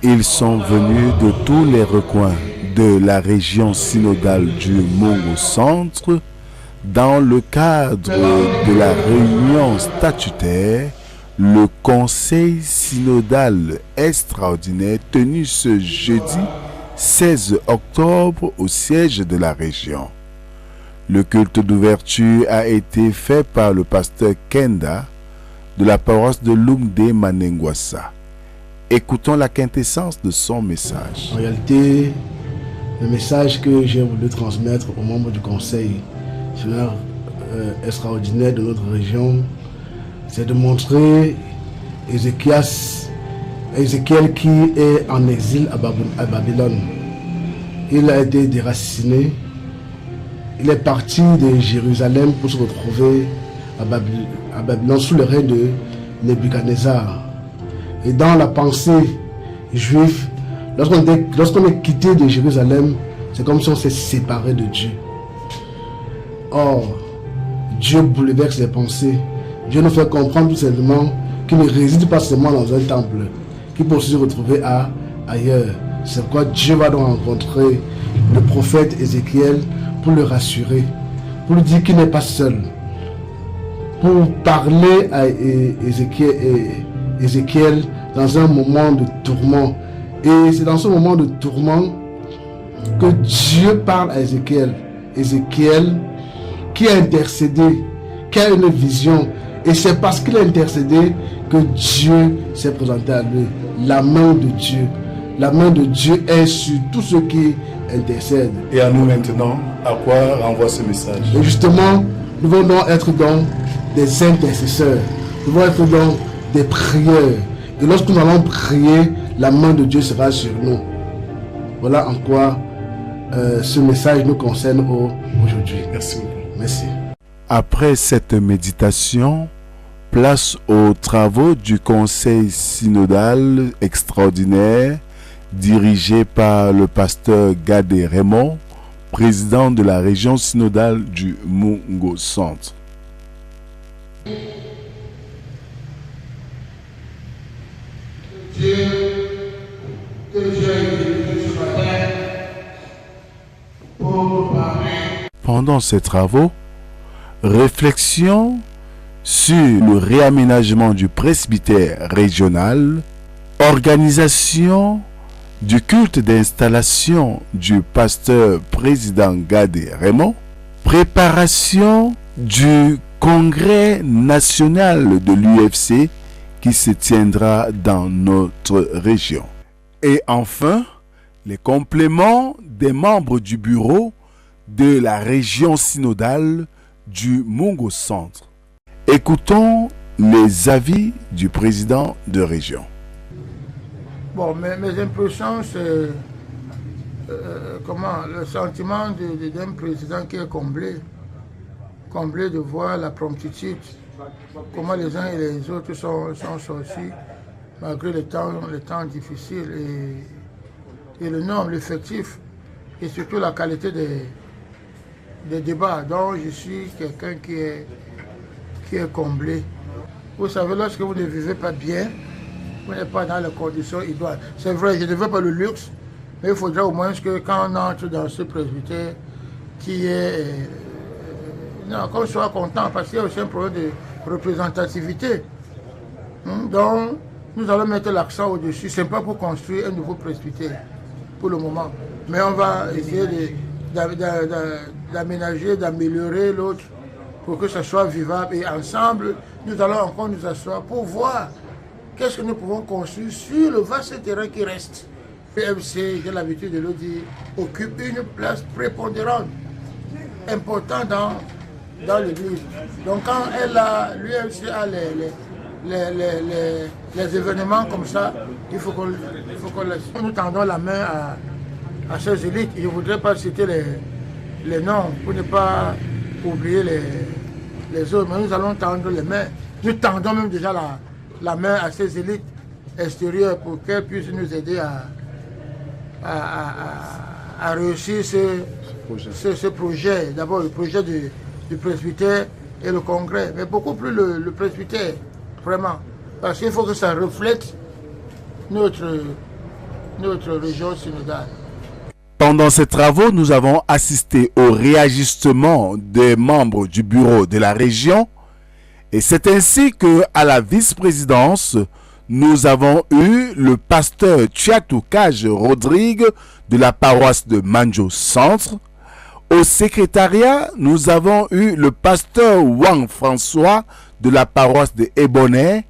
Ils sont venus de tous les recoins de la région synodale du Mongo Centre dans le cadre de la réunion statutaire, le Conseil synodal extraordinaire tenu ce jeudi 16 octobre au siège de la région. Le culte d'ouverture a été fait par le pasteur Kenda de la paroisse de Lumde Manengwassa. Écoutons la quintessence de son message. En réalité, le message que j'ai voulu transmettre aux membres du Conseil synodal extraordinaire de notre région, c'est de montrer Ézéchiel qui est en exil à Babylone. Il a été déraciné. Il est parti de Jérusalem pour se retrouver à Babylone sous le règne de Nebuchadnezzar. Et dans la pensée juive, lorsqu'on est quitté de Jérusalem, c'est comme si on s'est séparé de Dieu. Or, Dieu bouleverse les pensées. Dieu nous fait comprendre tout simplement qu'il ne réside pas seulement dans un temple, qu'il peut aussi se retrouver ailleurs. C'est pourquoi Dieu va donc rencontrer le prophète Ézéchiel pour le rassurer, pour lui dire qu'il n'est pas seul, pour parler à Ézéchiel dans un moment de tourment. Et c'est dans ce moment de tourment que Dieu parle à Ézéchiel. Ézéchiel qui a intercédé, qui a une vision. Et c'est parce qu'il a intercédé que Dieu s'est présenté à lui. La main de Dieu. La main de Dieu est sur tous ceux qui intercèdent. Et à nous maintenant, à quoi renvoie ce message? Et justement, nous devons donc être donc des intercesseurs. Nous devons être donc des prieurs. Et lorsque nous allons prier, la main de Dieu sera sur nous. Voilà en quoi ce message nous concerne aujourd'hui. Merci beaucoup. Merci. Après cette méditation, place aux travaux du Conseil synodal extraordinaire dirigé par le pasteur Gadé Raymond, président de la région synodale du Mongo Centre. Pendant ces travaux, réflexion sur le réaménagement du presbytère régional, organisation du culte d'installation du pasteur président Gadé Raymond, préparation du congrès national de l'UFC qui se tiendra dans notre région. Et enfin, les compléments des membres du bureau de la région synodale du Mongo Centre. Écoutons les avis du président de région. Bon, mes impressions, c'est le sentiment d'un président qui est comblé de voir la promptitude, comment les uns et les autres sont sortis malgré les temps difficiles et le nombre, l'effectif et surtout la qualité des débats. Donc je suis quelqu'un qui est comblé. Vous savez, lorsque vous ne vivez pas bien, vous n'êtes pas dans les conditions idoines. C'est vrai, je ne veux pas le luxe, mais il faudra au moins que quand on entre dans ce presbytère, qui est... qu'on soit content, parce qu'il y a aussi un problème de représentativité. Donc, nous allons mettre l'accent au-dessus. Ce n'est pas pour construire un nouveau presbytère, pour le moment. Mais on va essayer d'aménager, d'améliorer l'autre, pour que ce soit vivable. Et ensemble, nous allons encore nous asseoir pour voir qu'est-ce que nous pouvons construire sur le vaste terrain qui reste. L'UFC, j'ai l'habitude de le dire, occupe une place prépondérante, importante dans l'église. Donc quand l'UFC a les événements comme ça, il faut qu'on laisse. Nous tendons la main à ces élites. Je ne voudrais pas citer les noms pour ne pas oublier les autres, mais nous allons tendre les mains. Nous tendons même déjà la main à ces élites extérieures pour qu'elles puissent nous aider à réussir ce projet. D'abord le projet du presbytère et le congrès, mais beaucoup plus le presbytère, vraiment. Parce qu'il faut que ça reflète notre notre région synodale. Pendant ces travaux, nous avons assisté au réajustement des membres du bureau de la région et c'est ainsi qu'à la vice-présidence, nous avons eu le pasteur Tchiatoukage Rodrigue de la paroisse de Manjo Centre. Au secrétariat, nous avons eu le pasteur Wang François de la paroisse de Ebonnet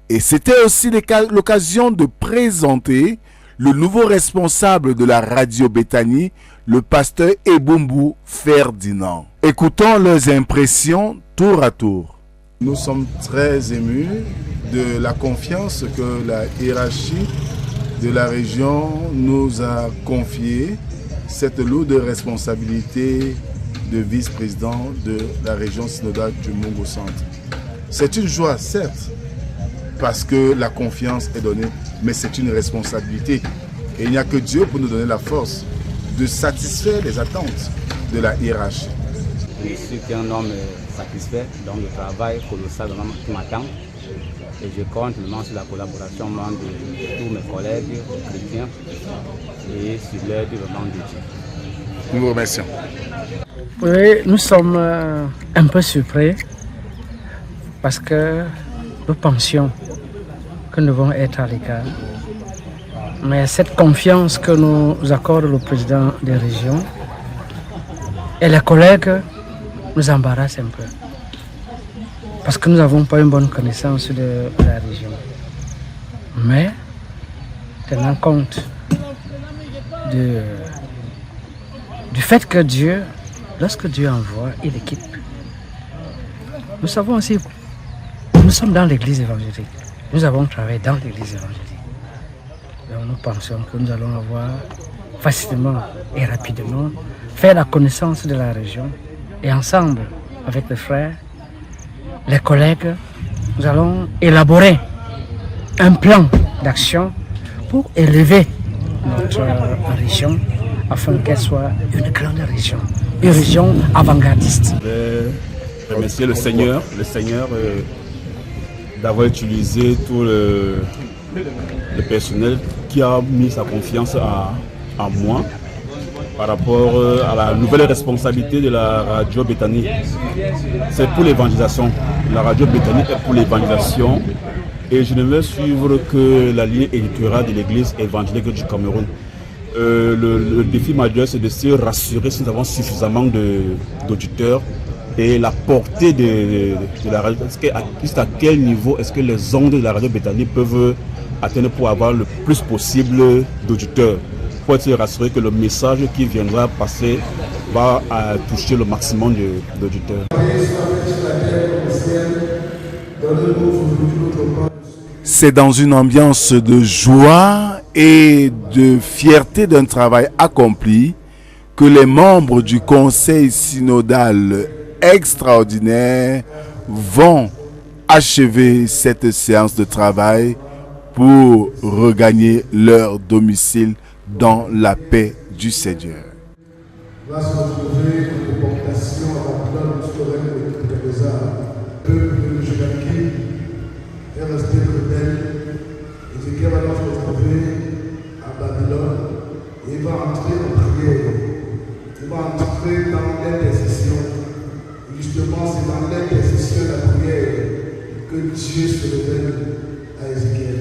et c'était aussi l'occasion de présenter le nouveau responsable de la radio Béthanie, le pasteur Ebumbu Ferdinand. Écoutons leurs impressions tour à tour. Nous sommes très émus de la confiance que la hiérarchie de la région nous a confiée, cette lourde responsabilité de vice-président de la région synodale du Mongo Centre. C'est une joie, certes, parce que la confiance est donnée, mais c'est une responsabilité. Et il n'y a que Dieu pour nous donner la force de satisfaire les attentes de la hiérarchie. Je suis un homme satisfait dans le travail colossal qui m'attend. Et je compte vraiment sur la collaboration de tous mes collègues chrétiens et sur l'aide vraiment de Dieu. Nous vous remercions. Oui, nous sommes un peu surpris parce que nous pensions que nous devons être à l'écart. Mais cette confiance que nous accorde le président des régions et les collègues nous embarrassent un peu. Parce que nous n'avons pas une bonne connaissance de la région. Mais, tenant compte du fait que Dieu, lorsque Dieu envoie, il équipe. Nous savons aussi, nous sommes dans l'église évangélique. Nous avons travaillé dans l'église évangélique. Donc nous pensons que nous allons avoir facilement et rapidement faire la connaissance de la région. Et ensemble, avec les frères, les collègues, nous allons élaborer un plan d'action pour élever notre région afin qu'elle soit une grande région, une région avant-gardiste. Je vais remercier le Seigneur d'avoir utilisé tout le personnel qui a mis sa confiance en moi par rapport à la nouvelle responsabilité de la radio Béthanie. C'est pour l'évangélisation. La radio Béthanie est pour l'évangélisation et je ne vais suivre que la ligne éditoriale de l'église évangélique du Cameroun. Le défi majeur, c'est de se rassurer si nous avons suffisamment d'auditeurs et la portée de la radio. Jusqu'à quel niveau est-ce que les ondes de la radio Béthanie peuvent atteindre pour avoir le plus possible d'auditeurs, pour être rassuré que le message qui viendra passer va toucher le maximum d'auditeurs. C'est dans une ambiance de joie et de fierté d'un travail accompli que les membres du conseil synodal extraordinaire vont achever cette séance de travail pour regagner leur domicile dans la paix du Seigneur. Va se retrouver en comportation à la plante souveraine des arts. Le peuple de Judaki est resté rebelle. Ézéchiel va se retrouver à Babylone et il va entrer en prière. Il va entrer dans l'intercession. Justement, c'est dans l'intercession de la prière que Dieu se révèle à Ézéchiel.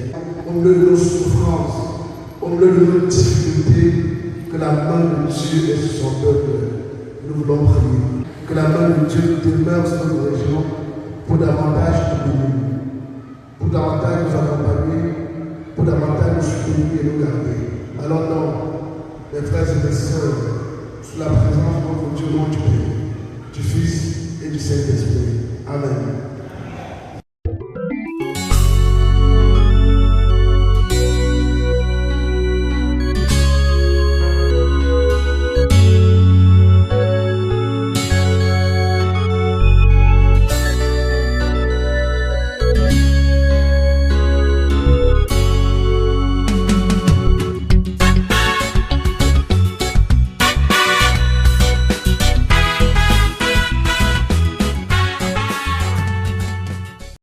Au milieu de nos souffrances, au milieu de nos difficultés, que la main de Dieu est sur son peuple. Nous voulons prier. Que la main de Dieu demeure sur notre région pour davantage nous bénir, pour davantage nous accompagner, pour davantage nous soutenir et nous garder. Alors non, mes frères et mes sœurs, sous la présence de notre Dieu, nom du Père, du Fils et du Saint-Esprit. Amen.